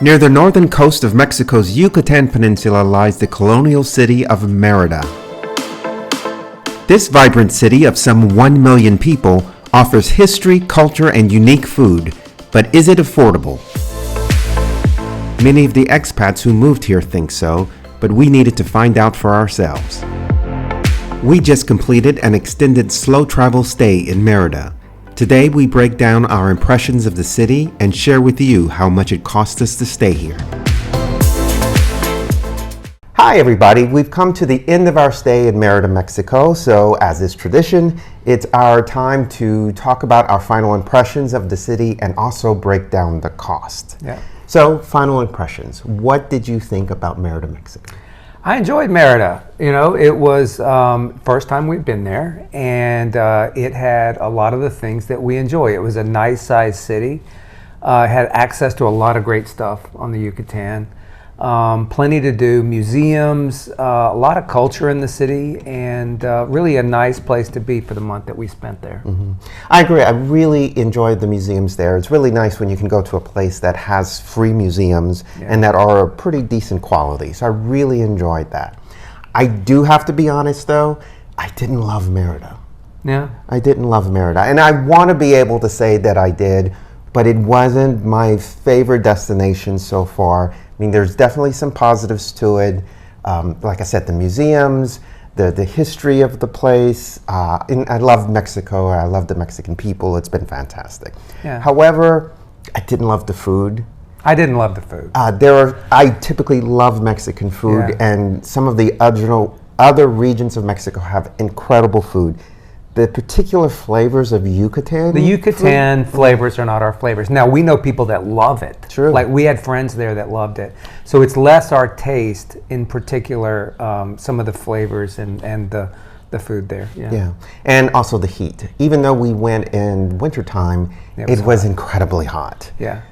Near the northern coast of Mexico's Yucatan Peninsula lies the colonial city of Merida. This vibrant city of some 1 million people offers history, culture, and unique food, but is it affordable? Many of the expats who moved here think so, but we needed to find out for ourselves. We just completed an extended slow travel stay in Merida. Today we break down our impressions of the city and share with you how much it cost us to stay here. Hi everybody, we've come to the end of our stay in Merida, Mexico, so as is tradition, it's our time to talk about our final impressions of the city and also break down the cost. Yeah. So, final impressions. What did you think about Merida, Mexico? I enjoyed Merida. You know, it was first time we've been there, and it had a lot of the things that we enjoy. It was a nice sized city. Had access to a lot of great stuff on the Yucatan. Plenty to do, museums, a lot of culture in the city, and really a nice place to be for the month that we spent there. Mm-hmm. I agree. I really enjoyed the museums there. It's really nice when you can go to a place that has free museums and that are pretty decent quality. So I really enjoyed that. I do have to be honest though, I didn't love Merida. Yeah. I didn't love Merida. And I want to be able to say that I did, but it wasn't my favorite destination so far. I mean, there's definitely some positives to it. Like I said, the museums, the history of the place. And I love Mexico. I love the Mexican people. It's been fantastic. Yeah. However, I didn't love the food. I didn't love the food. I typically love Mexican food, and some of the other regions of Mexico have incredible food. The particular flavors of Yucatan. The Yucatan flavors are not our flavors. Now, we know people that love it. True. Like, we had friends there that loved it. So it's less our taste, in particular, some of the flavors and the food there. Yeah, and also the heat. Even though we went in wintertime, it was incredibly hot. Yeah.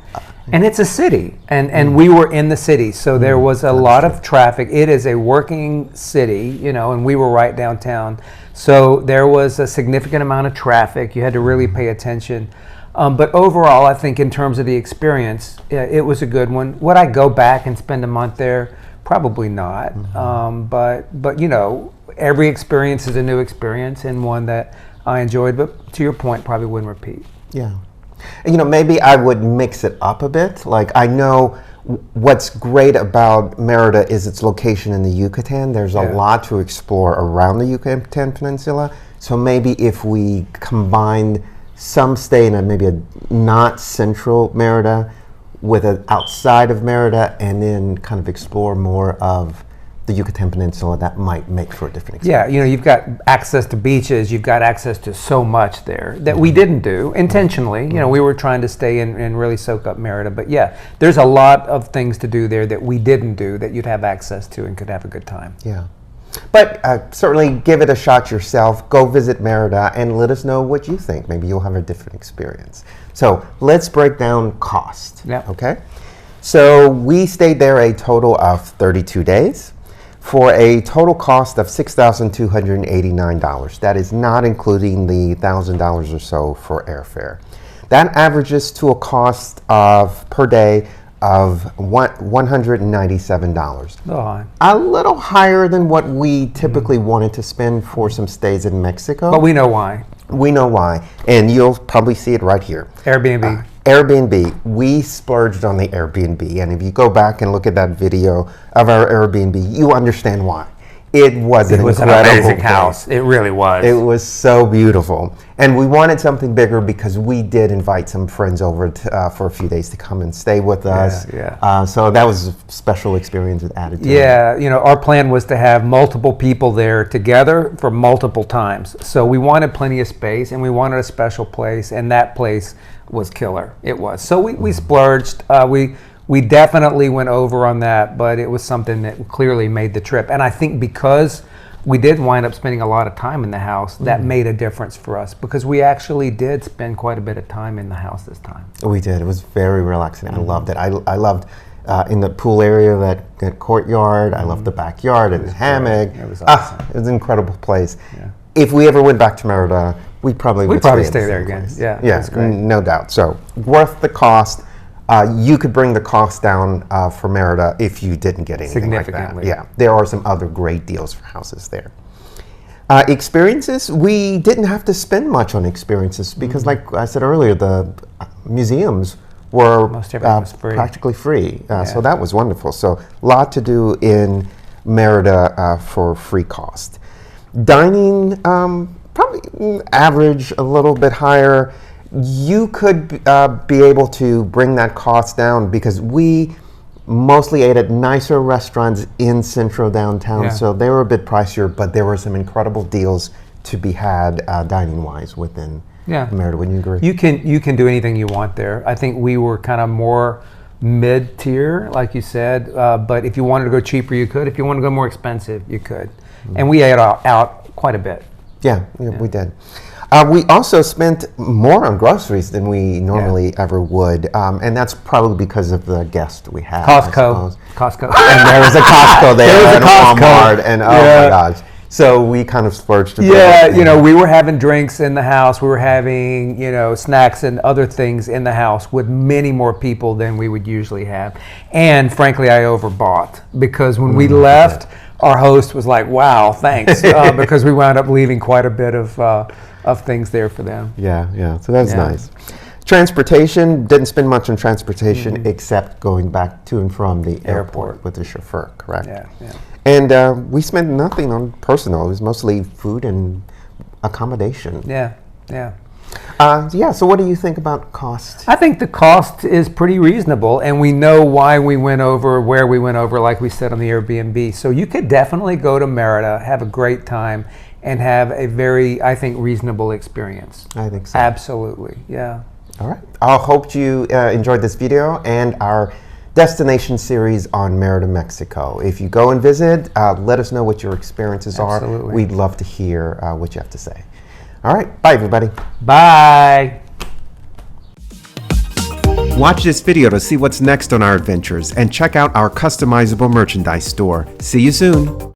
And it's a city, and we were in the city, so there was a lot of traffic. It is a working city, you know, and we were right downtown. So there was a significant amount of traffic. You had to really pay attention. But overall, I think in terms of the experience, it was a good one. Would I go back and spend a month there? Probably not. But you know, every experience is a new experience and one that I enjoyed. But to your point, probably wouldn't repeat. Yeah. You know, maybe I would mix it up a bit. Like, I know what's great about Merida is its location in the Yucatan. There's a lot to explore around the Yucatan Peninsula. So maybe if we combined some stay in maybe a not central Merida with an outside of Merida, and then kind of explore more of the Yucatan Peninsula, that might make for a different experience. Yeah, you know, you've got access to beaches, you've got access to so much there that we didn't do intentionally. You know, we were trying to stay in and really soak up Merida. But yeah, there's a lot of things to do there that we didn't do that you'd have access to and could have a good time. Yeah. But certainly give it a shot yourself. Go visit Merida and let us know what you think. Maybe you'll have a different experience. So let's break down cost. Yeah. Okay? So we stayed there a total of 32 days. For a total cost of $6,289. That is not including the $1,000 or so for airfare. That averages to a cost of per day of $197. A little higher than what we typically wanted to spend for some stays in Mexico. But we know why. We know why, and you'll probably see it right here. Airbnb. Airbnb. We splurged on the Airbnb, and if you go back and look at that video of our Airbnb, you understand why. It was an amazing house. It really was. It was so beautiful. And we wanted something bigger because we did invite some friends over for a few days to come and stay with us. So that was a special experience that added to it. Yeah, you know, our plan was to have multiple people there together for multiple times. So we wanted plenty of space, and we wanted a special place, and that place was killer. It was. So we splurged. We definitely went over on that, but it was something that clearly made the trip. And I think because we did wind up spending a lot of time in the house, that made a difference for us, because we actually did spend quite a bit of time in the house this time. We did. It was very relaxing. I loved it. I loved in the pool area, that courtyard. I loved the backyard and the hammock. It was awesome. It was an incredible place. Yeah. If we ever went back to Merida, we probably would stay there again. place. Yeah, that's great. No doubt. So worth the cost. you could bring the cost down for Merida if you didn't get anything like that. Significantly. Yeah, there are some other great deals for houses there. Experiences, we didn't have to spend much on experiences because, like I said earlier, the museums were Most everything was free. practically free. So that was wonderful. So a lot to do in Merida for free cost. Dining, probably average, a little bit higher. You could be able to bring that cost down because we mostly ate at nicer restaurants in central downtown, so they were a bit pricier, but there were some incredible deals to be had dining-wise within Merida. Wouldn't you agree? You can do anything you want there. I think we were kind of more mid-tier, like you said, but if you wanted to go cheaper, you could. If you wanted to go more expensive, you could. And we ate out quite a bit. Yeah, we did. We also spent more on groceries than we normally ever would, and that's probably because of the guest we had. Costco. And there was a Costco there, and a Walmart, and oh my gosh. So we kind of splurged a bit. Yeah, we were having drinks in the house. We were having, snacks and other things in the house with many more people than we would usually have. And frankly, I overbought because when we left, our host was like, "Wow, thanks," because we wound up leaving quite a bit of things there for them. Yeah. So that's nice. Transportation, didn't spend much on transportation except going back to and from the airport with the chauffeur, correct? Yeah. And we spent nothing on personal. It was mostly food and accommodation. Yeah. So what do you think about cost? I think the cost is pretty reasonable, and we know why we went over, where we went over, like we said on the Airbnb. So you could definitely go to Merida, have a great time, and have a very, I think, reasonable experience. I think so. Absolutely, yeah. All right. I hope you enjoyed this video and our destination series on Merida, Mexico. If you go and visit, let us know what your experiences Absolutely. are. We'd love to hear what you have to say. All right. Bye, everybody. Bye. Watch this video to see what's next on our adventures and check out our customizable merchandise store. See you soon.